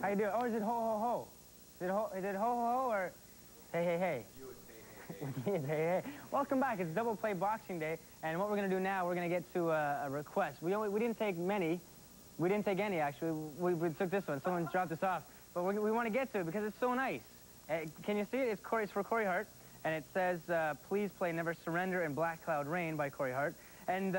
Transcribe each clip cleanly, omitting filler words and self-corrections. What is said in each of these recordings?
How you doing? Oh, is it ho ho ho? Is it ho ho ho or hey hey hey? You would say hey hey. Hey hey. Welcome back. It's Double Play Boxing Day, and what we're gonna do now, we're gonna get to a request. We didn't take many. We didn't take any actually. We took this one. Someone dropped this off, but we want to get to it because it's so nice. Can you see it? It's for Corey Hart, and it says, "Please play Never Surrender" and "Black Cloud Rain" by Corey Hart. And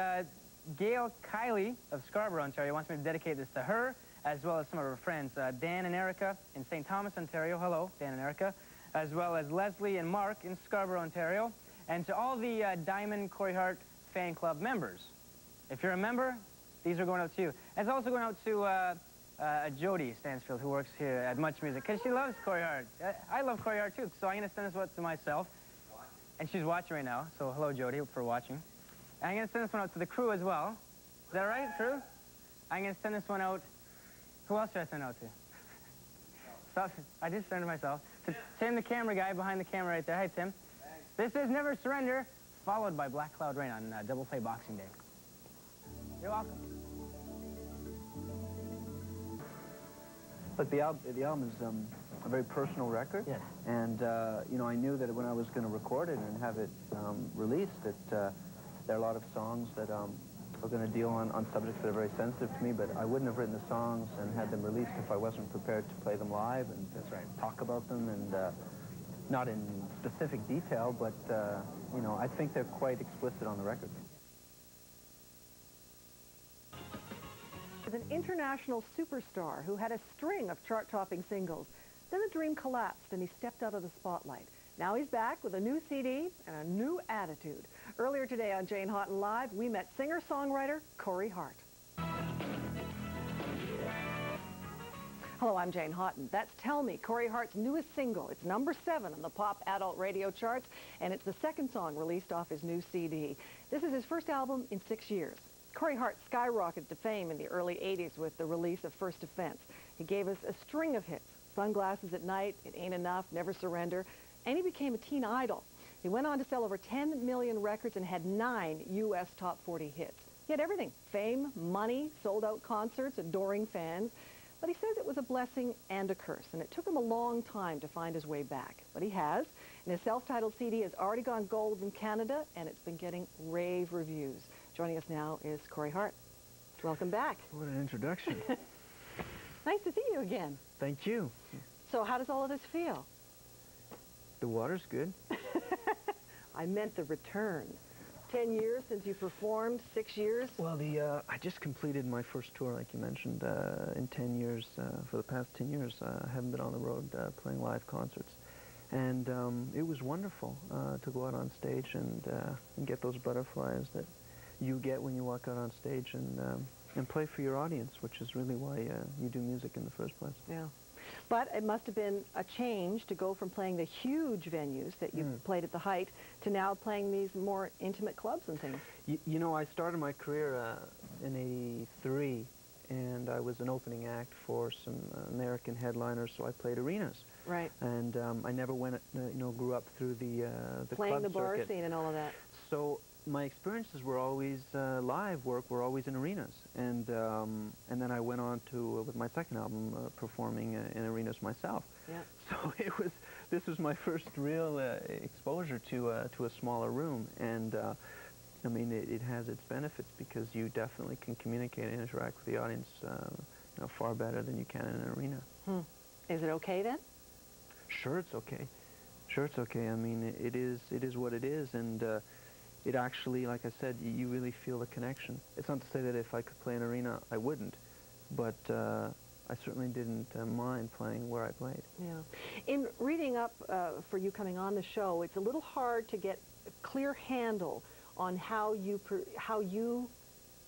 Gail Kiley of Scarborough, Ontario, wants me to dedicate this to her, as well as some of her friends, Dan and Erica in St. Thomas, Ontario. Hello, Dan and Erica. As well as Leslie and Mark in Scarborough, Ontario. And to all the Diamond Corey Hart fan club members. If you're a member, these are going out to you. And it's also going out to Jody Stansfield, who works here at Much Music, because she loves Corey Hart. I love Corey Hart, too, so I'm going to send this one to myself. And she's watching right now, so hello, Jody, for watching. And I'm going to send this one out to the crew as well. Is that right, crew? I'm going to send this one out. Who else should I send out to? Stop. I just sent it myself. To Tim, the camera guy behind the camera right there. Hi, Tim. Thanks. This is Never Surrender, followed by Black Cloud Rain on Double Play Boxing Day. You're welcome. Look, the album is a very personal record. Yes. And, you know, I knew that when I was going to record it and have it released, that there are a lot of songs that are going to deal on subjects that are very sensitive to me, but I wouldn't have written the songs and had them released if I wasn't prepared to play them live and talk about them, and not in specific detail, but, you know, I think they're quite explicit on the record. An international superstar who had a string of chart-topping singles. Then the dream collapsed and he stepped out of the spotlight. Now he's back with a new CD and a new attitude. Earlier today on Jane Hawtin Live, we met singer-songwriter Corey Hart. Hello, I'm Jane Hawtin. That's Tell Me, Corey Hart's newest single. It's #7 on the pop adult radio charts, and it's the second song released off his new CD. This is his first album in 6 years. Corey Hart skyrocketed to fame in the early 80s with the release of First Offense. He gave us a string of hits: Sunglasses at Night, It Ain't Enough, Never Surrender, and he became a teen idol. He went on to sell over 10 million records and had 9 U.S. top 40 hits. He had everything: fame, money, sold-out concerts, adoring fans. But he says it was a blessing and a curse, and it took him a long time to find his way back. But he has, and his self-titled CD has already gone gold in Canada, and it's been getting rave reviews. Joining us now is Corey Hart. Welcome back. What an introduction. Nice to see you again. Thank you. So how does all of this feel? The water's good. I meant the return. 10 years since you performed, 6 years? Well, I just completed my first tour, like you mentioned, in 10 years. For the past 10 years, I haven't been on the road playing live concerts. And it was wonderful to go out on stage and get those butterflies that you get when you walk out on stage and play for your audience, which is really why you do music in the first place. Yeah. But it must have been a change to go from playing the huge venues that you played at the height to now playing these more intimate clubs and things. You know, I started my career in '83, and I was an opening act for some American headliners, so I played arenas. Right. And I never went, you know, grew up through the playing club the bar circuit. scene and all of that. So my experiences were always live work, were always in arenas, and then I went on to with my second album performing in arenas myself. Yeah. So this was my first real exposure to a smaller room, and I mean it has its benefits because you definitely can communicate and interact with the audience you know, far better than you can in an arena. Is it okay then? Sure, it's okay. Sure, it's okay. I mean, it is what it is, and it actually, like I said, you really feel the connection. It's not to say that if I could play an arena, I wouldn't, but I certainly didn't mind playing where I played. Yeah. In reading up for you coming on the show, it's a little hard to get a clear handle on how you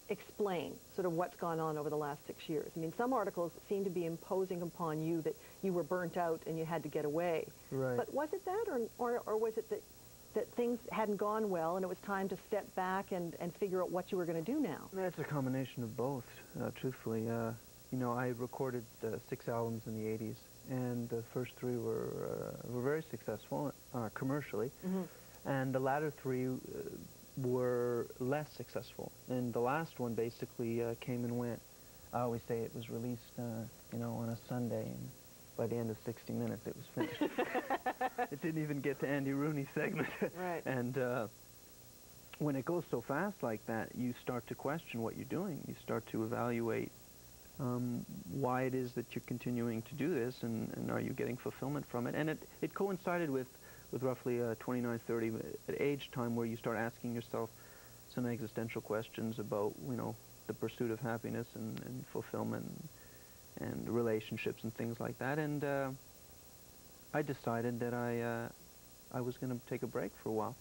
explain sort of what's gone on over the last 6 years. I mean, some articles seem to be imposing upon you that you were burnt out and you had to get away. Right. But was it that, or was it that things hadn't gone well and it was time to step back and figure out what you were going to do now? It's a combination of both, truthfully. You know, I recorded 6 albums in the 80s, and the first 3 were very successful commercially, and the latter 3 were less successful. And the last one basically came and went. I always say it was released, you know, on a Sunday, and by the end of 60 minutes, it was finished. It didn't even get to Andy Rooney's segment. Right. And when it goes so fast like that, you start to question what you're doing. You start to evaluate why it is that you're continuing to do this, and are you getting fulfillment from it? And it coincided with roughly 29, 30 at age time, where you start asking yourself some existential questions about, you know, the pursuit of happiness and fulfillment and relationships and things like that. And I decided that I was going to take a break for a while.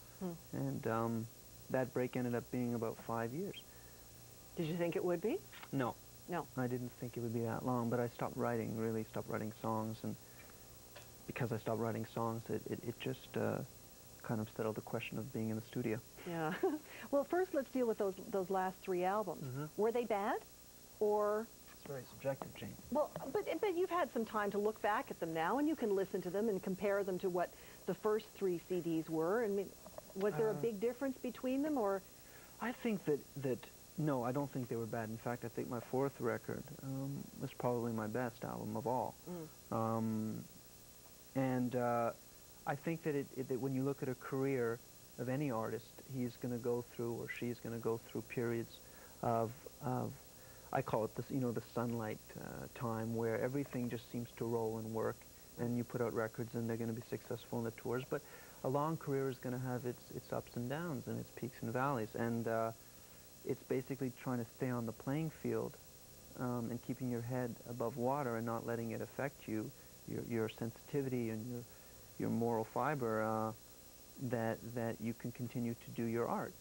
And that break ended up being about 5 years. Did you think it would be? No. No. I didn't think it would be that long, but I stopped writing, really stopped writing songs, and because I stopped writing songs, it just kind of settled the question of being in the studio. Yeah. Well, first let's deal with those last 3 albums. Were they bad, or? It's very subjective, Jane. Well, but you've had some time to look back at them now, and you can listen to them and compare them to what the first 3 CDs were. I mean, was there a big difference between them, or? I think that no, I don't think they were bad. In fact, I think my 4th record was probably my best album of all. And I think that that when you look at a career of any artist, he's going to go through, or she's going to go through, periods of I call it this, you know, the sunlight time, where everything just seems to roll and work, and you put out records and they're going to be successful in the tours. But a long career is going to have its ups and downs and its peaks and valleys, and it's basically trying to stay on the playing field and keeping your head above water and not letting it affect you, your sensitivity and your moral fiber, that you can continue to do your art.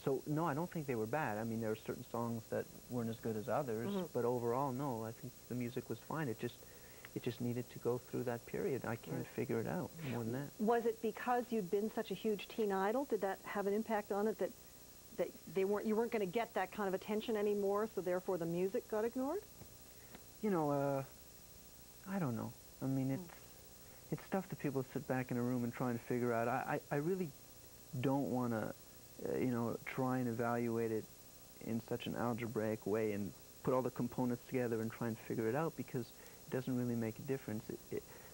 So no, I don't think they were bad. I mean, there are certain songs that weren't as good as others, but overall, no, I think the music was fine. It just needed to go through that period. I can't figure it out more than that. Was it because you'd been such a huge teen idol? Did that have an impact on it, that you weren't going to get that kind of attention anymore, so therefore the music got ignored? You know, I don't know. I mean, it's stuff that people sit back in a room and try and figure out. I really don't want to, you know, try and evaluate it in such an algebraic way and put all the components together and try and figure it out, because it doesn't really make a difference.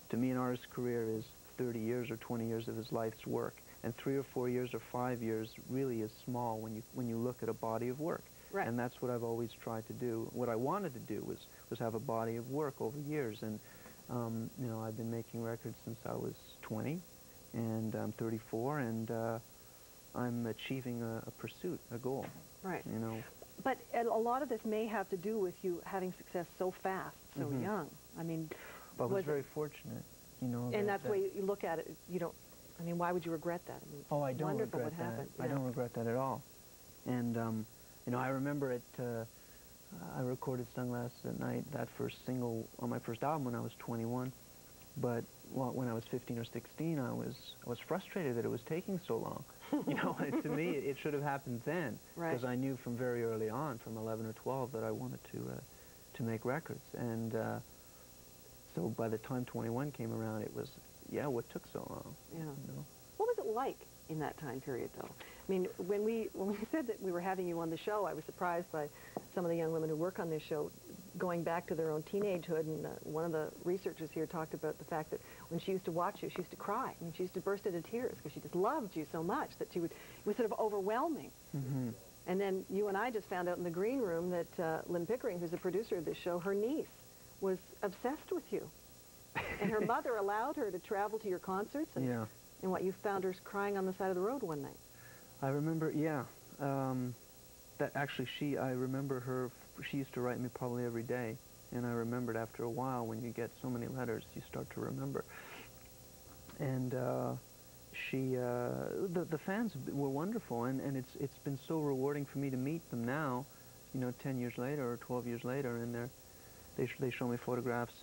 To me, an artist's career is 30 years or 20 years of his life's work, and 3 or 4 years or 5 years really is small when you look at a body of work. Right. And that's what I've always tried to do. What I wanted to do was have a body of work over years, and you know, I've been making records since I was 20, and I'm 34, and I'm achieving a pursuit, a goal. Right. You know. But a lot of this may have to do with you having success so fast, so young. I mean, I was very fortunate, you know. And that's the way you look at it. You don't. I mean, why would you regret that? I mean, oh, I don't regret that. Happened. I don't regret that at all. And you know, I remember it. I recorded "Sunglasses at Night," that first single on my first album, when I was 21. But when I was 15 or 16, I was frustrated that it was taking so long. You know, to me, it should have happened then, because I knew from very early on, from 11 or 12, that I wanted to make records. And so by the time 21 came around, it was, yeah, what took so long? Yeah. You know? What was it like in that time period, though? I mean, when we said that we were having you on the show, I was surprised by some of the young women who work on this show going back to their own teenagehood, and one of the researchers here talked about the fact that when she used to watch you, she used to cry. I mean, she used to burst into tears because she just loved you so much that it was sort of overwhelming. And then you and I just found out in the green room that Lynn Pickering, who's the producer of this show, her niece was obsessed with you. And her mother allowed her to travel to your concerts, and, and what, you found her crying on the side of the road one night. I remember, that actually I remember her, she used to write me probably every day, and I remembered after a while, when you get so many letters, you start to remember. And the fans were wonderful, and it's been so rewarding for me to meet them now, you know, 10 years later or 12 years later, and they show me photographs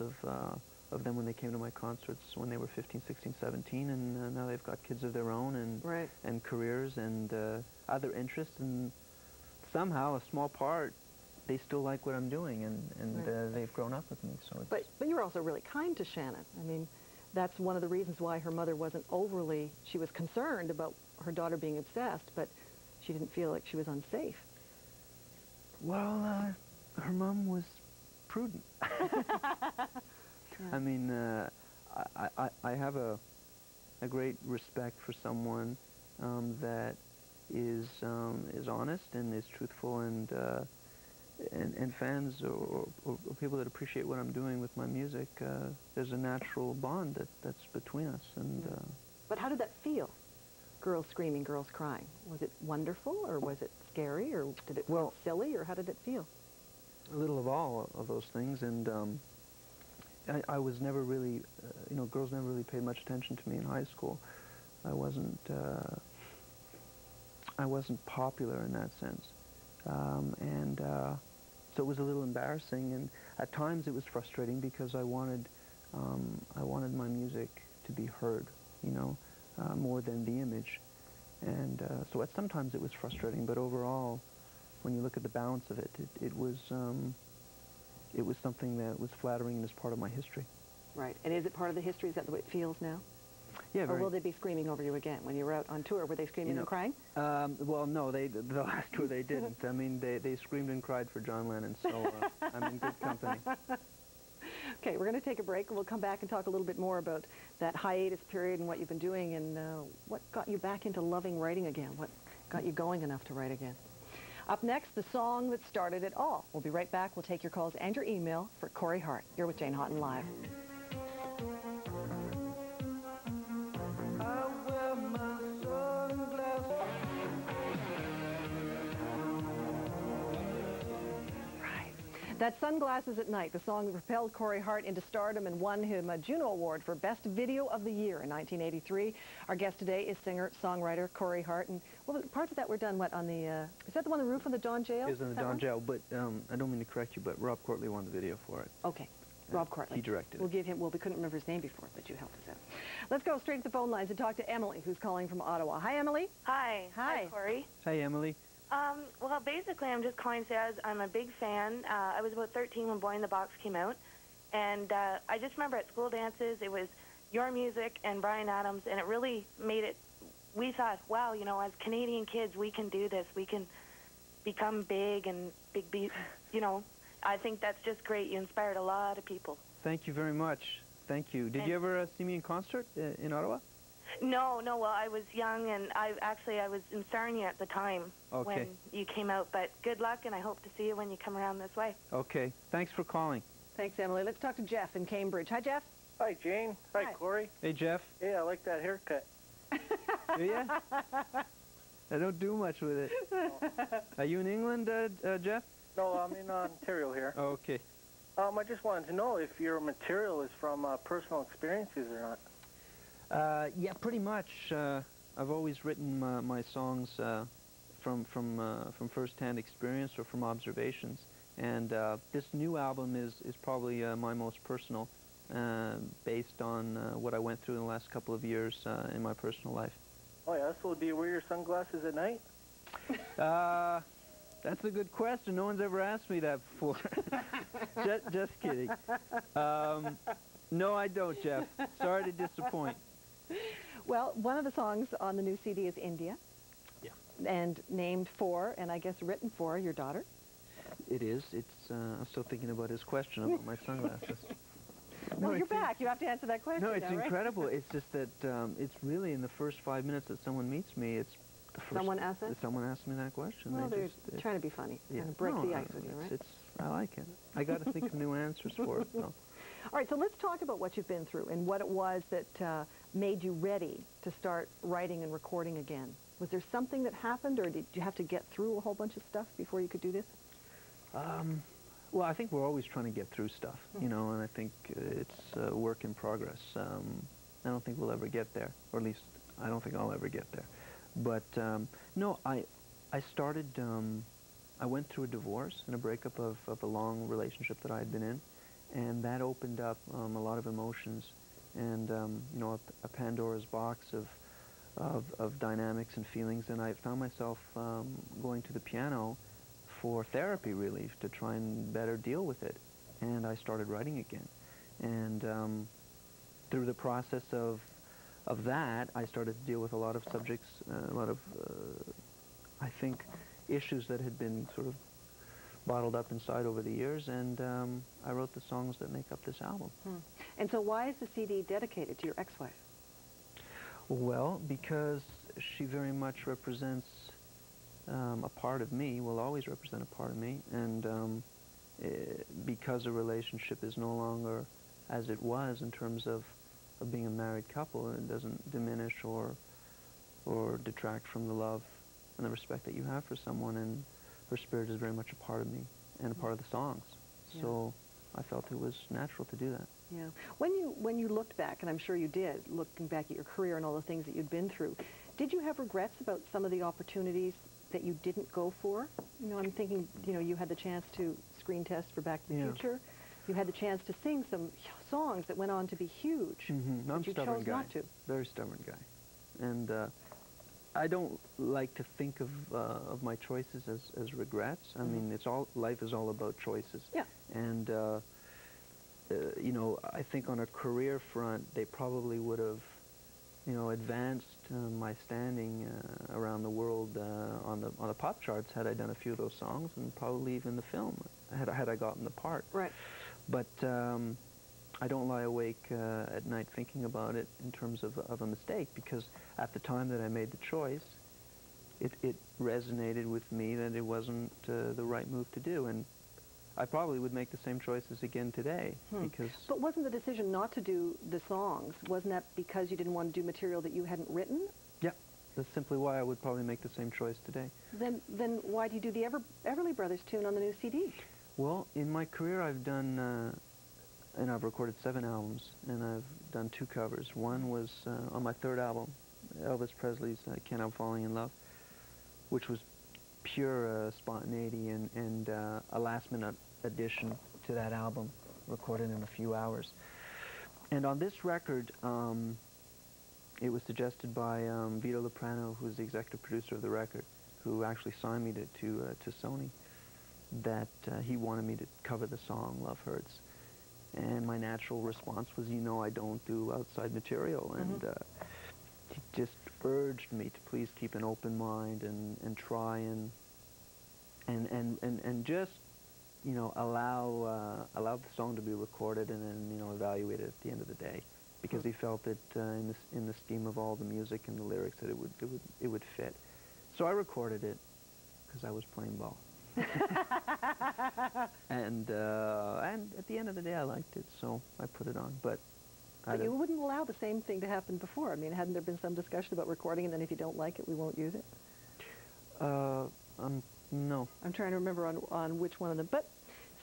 of them when they came to my concerts when they were 15, 16, 17, and now they've got kids of their own and careers and other interests, and somehow a small part, they still like what I'm doing, and they've grown up with me. So it's but you're also really kind to Shannon. I mean, that's one of the reasons why her mother wasn't overly, she was concerned about her daughter being obsessed, but she didn't feel like she was unsafe. Well, her mom was prudent. I mean, I have a great respect for someone that is honest and is truthful, and fans or people that appreciate what I'm doing with my music. There's a natural bond that's between us, and. But how did that feel? Girls screaming, girls crying. Was it wonderful, or was it scary, or did it feel silly, or how did it feel? A little of all of those things, and I was never really, girls never really paid much attention to me in high school. I wasn't popular in that sense, and so it was a little embarrassing, and at times it was frustrating because I wanted my music to be heard, more than the image, and so sometimes it was frustrating, but overall, when you look at the balance of it, it was something that was flattering and is part of my history. Right. And is it part of the history? Is that the way it feels now? Yeah, or will they be screaming over you again? When you were out on tour, were they screaming and crying? Well, no, the last tour they didn't. I mean, they screamed and cried for John Lennon, so I'm in good company. Okay, we're going to take a break, and we'll come back and talk a little bit more about that hiatus period and what you've been doing, and what got you back into loving writing again, what got you going enough to write again. Up next, the song that started it all. We'll be right back. We'll take your calls and your email for Corey Hart. You're with Jane Hawtin Live. That's Sunglasses at Night, the song that propelled Corey Hart into stardom and won him a Juno Award for Best Video of the Year in 1983. Our guest today is singer-songwriter Corey Hart. And well, parts of that were done, what, on the, is that the one on the roof of the Don Jail? It was on the Don Jail, but I don't mean to correct you, but Rob Courtley won the video for it. Okay. Rob Courtley. He directed it. We'll give him, well, we couldn't remember his name before, but you helped us out. Let's go straight to the phone lines and talk to Emily, who's calling from Ottawa. Hi, Emily. Hi. Hi. Hi, Corey. Hi, Emily. Well, basically, I'm just calling to say I'm a big fan. I was about 13 when Boy in the Box came out, and I just remember at school dances, it was your music and Bryan Adams, and it really made it, we thought, wow, as Canadian kids, we can do this. We can become big and I think that's just great. You inspired a lot of people. Thank you very much. Thank you. Did you ever see me in concert in Ottawa? No, well, I was young, and I was in Sarnia at the time when you came out, but good luck, and I hope to see you when you come around this way. Okay. Thanks for calling. Thanks, Emily. Let's talk to Jeff in Cambridge. Hi, Jeff. Hi, Jane. Hi, Corey. Hey, Jeff. Yeah, I like that haircut. Do you? I don't do much with it. No. Are you in England, Jeff? No, I'm in Ontario here. Oh, okay. I just wanted to know if your material is from personal experiences or not. Yeah, pretty much. I've always written my songs from first-hand experience or from observations, and this new album is probably my most personal, based on what I went through in the last couple of years in my personal life. Oh yeah, so do you wear your sunglasses at night? That's a good question. No one's ever asked me that before. just kidding. No, I don't, Jeff. Sorry to disappoint. Well, one of the songs on the new CD is India. Yeah. And named for, and I guess written for, your daughter. It is. It's. I'm still thinking about his question about my sunglasses. Well, you're back. You have to answer that question. No, it's now, right? incredible. It's just that it's really in the first 5 minutes that someone meets me. It's the first. Someone asked that? Someone asked me that question. Well, they're trying to be funny. Yeah. Kind of break the ice with you, right? I like it. I got to think of new answers for it, though. All right, so let's talk about what you've been through and what it was that made you ready to start writing and recording again. Was there something that happened, or did you have to get through a whole bunch of stuff before you could do this? Well, I think we're always trying to get through stuff, and I think it's a work in progress. I don't think we'll ever get there, or at least I don't think I'll ever get there. But no, I started, I went through a divorce and a breakup of a long relationship that I had been in, and that opened up a lot of emotions and, a Pandora's box of dynamics and feelings, and I found myself going to the piano for therapy, really, to try and better deal with it. And I started writing again. And through the process of that, I started to deal with a lot of subjects, a lot of, I think, issues that had been sort of bottled up inside over the years, and I wrote the songs that make up this album. And so why is the CD dedicated to your ex-wife? Well, because she very much represents a part of me, will always represent a part of me, and because a relationship is no longer as it was in terms of being a married couple, it doesn't diminish or detract from the love and the respect that you have for someone, and her spirit is very much a part of me and a part of the songs. Yeah. So I felt it was natural to do that. Yeah. When you looked back, and I'm sure you did, looking back at your career and all the things that you'd been through, did you have regrets about some of the opportunities that you didn't go for? You know, I'm thinking, you know, you had the chance to screen test for Back to the Future. You had the chance to sing some songs that went on to be huge. I'm a stubborn guy. Not to. Very stubborn guy. And I don't like to think of my choices as regrets. I mean, life is all about choices. Yeah. And you know, I think on a career front, they probably would have, you know, advanced my standing around the world on the pop charts had I done a few of those songs, and probably even the film had I gotten the part. Right. But I don't lie awake at night thinking about it in terms of a mistake, because at the time that I made the choice, it resonated with me that it wasn't the right move to do, and I probably would make the same choices again today. Because. But wasn't the decision not to do the songs, wasn't that because you didn't want to do material that you hadn't written? Yeah, that's simply why I would probably make the same choice today. Then why do you do the Everly Brothers tune on the new CD? Well, in my career I've done, and I've recorded 7 albums, and I've done 2 covers. One was on my 3rd album, Elvis Presley's Can't Help Falling in Love, which was pure spontaneity and a last-minute addition to that album, recorded in a few hours. And on this record, it was suggested by Vito Loprano, who's the executive producer of the record, who actually signed me to Sony, that he wanted me to cover the song Love Hurts. And my natural response was, you know, I don't do outside material, and he just urged me to please keep an open mind and try and just, you know, allow the song to be recorded and then, you know, evaluate it at the end of the day, because he felt that in the scheme of all the music and the lyrics that it would fit. So I recorded it because I was playing ball. and at the end of the day, I liked it, so I put it on. But you wouldn't allow the same thing to happen before. I mean, hadn't there been some discussion about recording, and then if you don't like it, we won't use it? No. I'm trying to remember on which one of them. But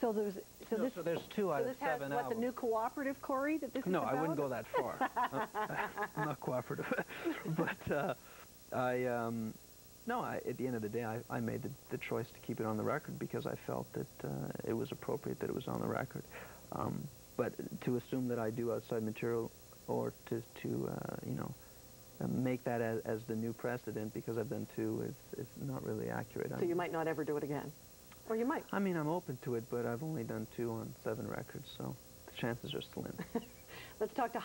so there's so there's 2 out of 7 albums. What, the new cooperative, Corey, that this is about? No, I wouldn't go that far. I'm not cooperative. But no, at the end of the day, I made the choice to keep it on the record because I felt that it was appropriate that it was on the record. But to assume that I do outside material, or to you know, make that as the new precedent because I've done 2 is not really accurate. So you might not ever do it again? Or you might? I mean, I'm open to it, but I've only done 2 on 7 records, so the chances are slim. Let's talk to